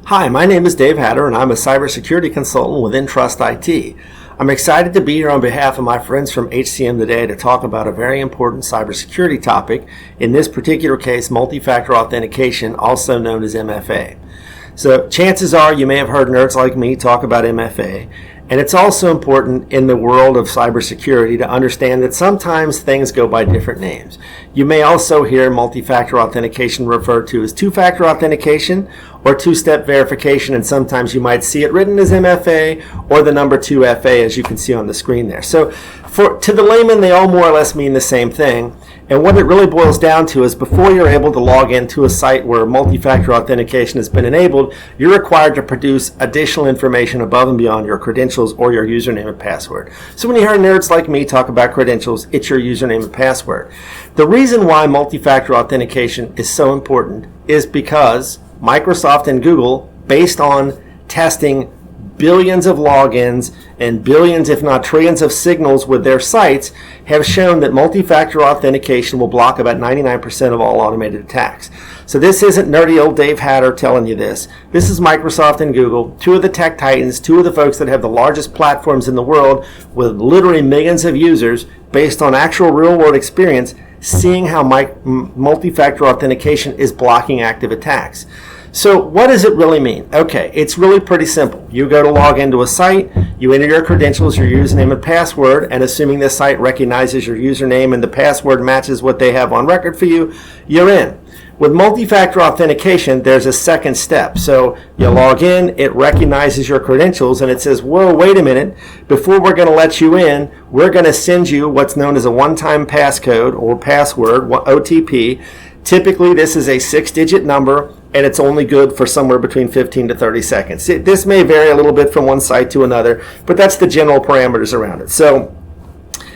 Hi, my name is Dave Hatter, and I'm a Cybersecurity Consultant with Intrust IT. I'm excited to be here on behalf of my friends from HCM today to talk about a very important cybersecurity topic, in this particular case, multi-factor authentication, also known as MFA. So chances are you may have heard nerds like me talk about MFA, and it's also important in the world of cybersecurity to understand that sometimes things go by different names. You may also hear multi-factor authentication referred to as two-factor authentication or two-step verification, and sometimes you might see it written as MFA or the number 2FA, as you can see on the screen there. So to the layman, they all more or less mean the same thing. And what it really boils down to is before you're able to log into a site where multi-factor authentication has been enabled, you're required to produce additional information above and beyond your credentials or your username and password. So when you hear nerds like me talk about credentials, it's your username and password. The reason why multi-factor authentication is so important is because Microsoft and Google, based on testing billions of logins and billions, if not trillions, of signals with their sites, have shown that multi-factor authentication will block about 99% of all automated attacks. So this isn't nerdy old Dave Hatter telling you this. This is Microsoft and Google, two of the tech titans, two of the folks that have the largest platforms in the world with literally millions of users, based on actual real-world experience, seeing how multi-factor authentication is blocking active attacks. So what does it really mean? Okay, it's really pretty simple. You go to log into a site, you enter your credentials, your username and password, and assuming this site recognizes your username and the password matches what they have on record for you, you're in. With multi-factor authentication, there's a second step. So you log in, it recognizes your credentials, and it says, whoa, wait a minute, before we're going to let you in, we're going to send you what's known as a one-time passcode or password, OTP. Typically, this is a 6-digit number, and it's only good for somewhere between 15 to 30 seconds. This may vary a little bit from one site to another, but that's the general parameters around it. So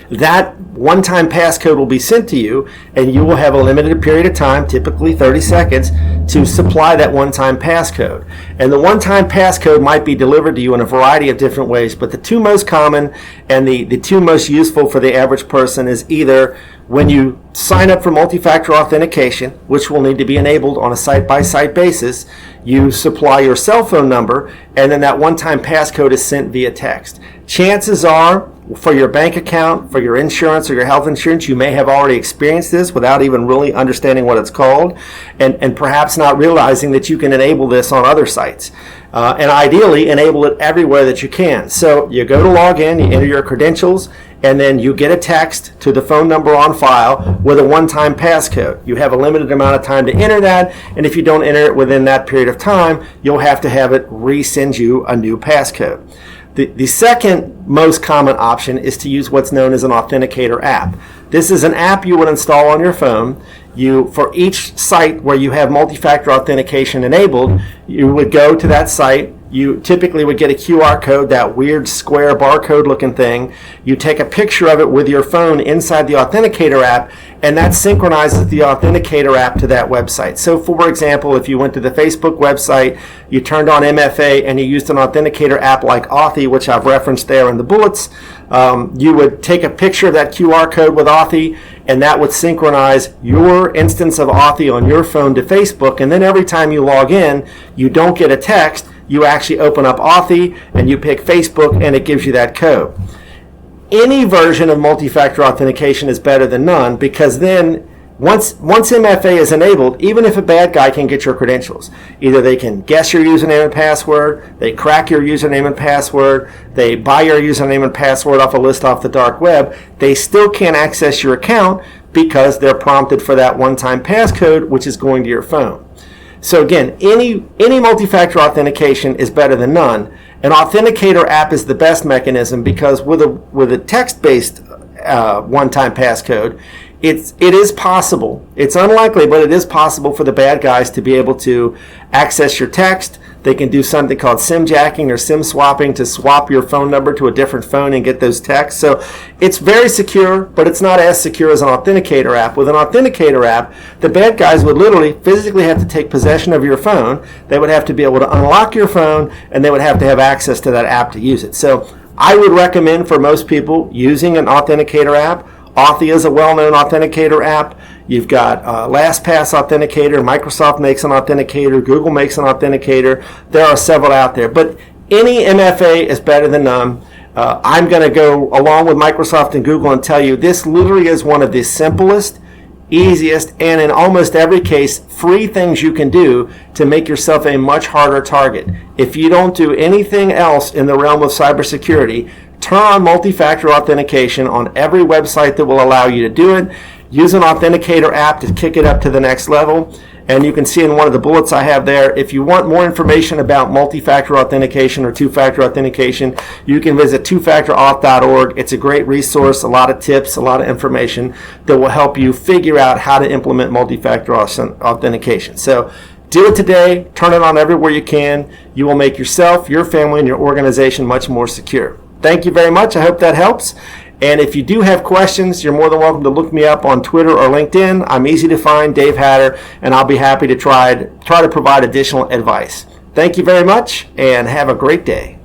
that one-time passcode will be sent to you, and you will have a limited period of time, typically 30 seconds, to supply that one-time passcode. And the one-time passcode might be delivered to you in a variety of different ways, but the two most common and the two most useful for the average person is either when you sign up for multi-factor authentication, which will need to be enabled on a site-by-site basis, you supply your cell phone number, and then that one-time passcode is sent via text. Chances are, for your bank account, for your insurance or your health insurance, you may have already experienced this without even really understanding what it's called, and perhaps not realizing that you can enable this on other sites. And ideally, enable it everywhere that you can. So you go to log in, you enter your credentials, and then you get a text to the phone number on file with a one-time passcode. You have a limited amount of time to enter that, and if you don't enter it within that period of time, you'll have to have it resend you a new passcode. The second most common option is to use what's known as an authenticator app. This is an app you would install on your phone. For each site where you have multi-factor authentication enabled, you would go to that site. You typically would get a QR code, that weird square barcode looking thing. You take a picture of it with your phone inside the Authenticator app, and that synchronizes the Authenticator app to that website. So for example, if you went to the Facebook website, you turned on MFA, and you used an Authenticator app like Authy, which I've referenced there in the bullets, you would take a picture of that QR code with Authy, and that would synchronize your instance of Authy on your phone to Facebook, and then every time you log in, you don't get a text. You actually open up Authy and you pick Facebook, and it gives you that code. Any version of multi-factor authentication is better than none, because then once MFA is enabled, even if a bad guy can get your credentials, either they can guess your username and password, they crack your username and password, they buy your username and password off a list off the dark web, they still can't access your account because they're prompted for that one-time passcode, which is going to your phone. So again, any multi-factor authentication is better than none. An Authenticator app is the best mechanism because with a text-based one-time passcode, it is possible. It's unlikely, but it is possible for the bad guys to be able to access your text. They can do something called SIM jacking or SIM swapping to swap your phone number to a different phone and get those texts. So it's very secure, but it's not as secure as an Authenticator app. With an Authenticator app, the bad guys would literally physically have to take possession of your phone. They would have to be able to unlock your phone, and they would have to have access to that app to use it. So I would recommend for most people using an Authenticator app. Authy is a well-known authenticator app. You've got LastPass Authenticator, Microsoft makes an authenticator, Google makes an authenticator. There are several out there, but any MFA is better than none. I'm going to go along with Microsoft and Google and tell you this literally is one of the simplest, easiest, and in almost every case, free things you can do to make yourself a much harder target. If you don't do anything else in the realm of cybersecurity, turn on multi-factor authentication on every website that will allow you to do it. Use an authenticator app to kick it up to the next level. And you can see in one of the bullets I have there, if you want more information about multi-factor authentication or two-factor authentication, you can visit twofactorauth.org. It's a great resource, a lot of tips, a lot of information that will help you figure out how to implement multi-factor authentication. So do it today. Turn it on everywhere you can. You will make yourself, your family, and your organization much more secure. Thank you very much. I hope that helps. And if you do have questions, you're more than welcome to look me up on Twitter or LinkedIn. I'm easy to find, Dave Hatter, and I'll be happy to try to provide additional advice. Thank you very much, and have a great day.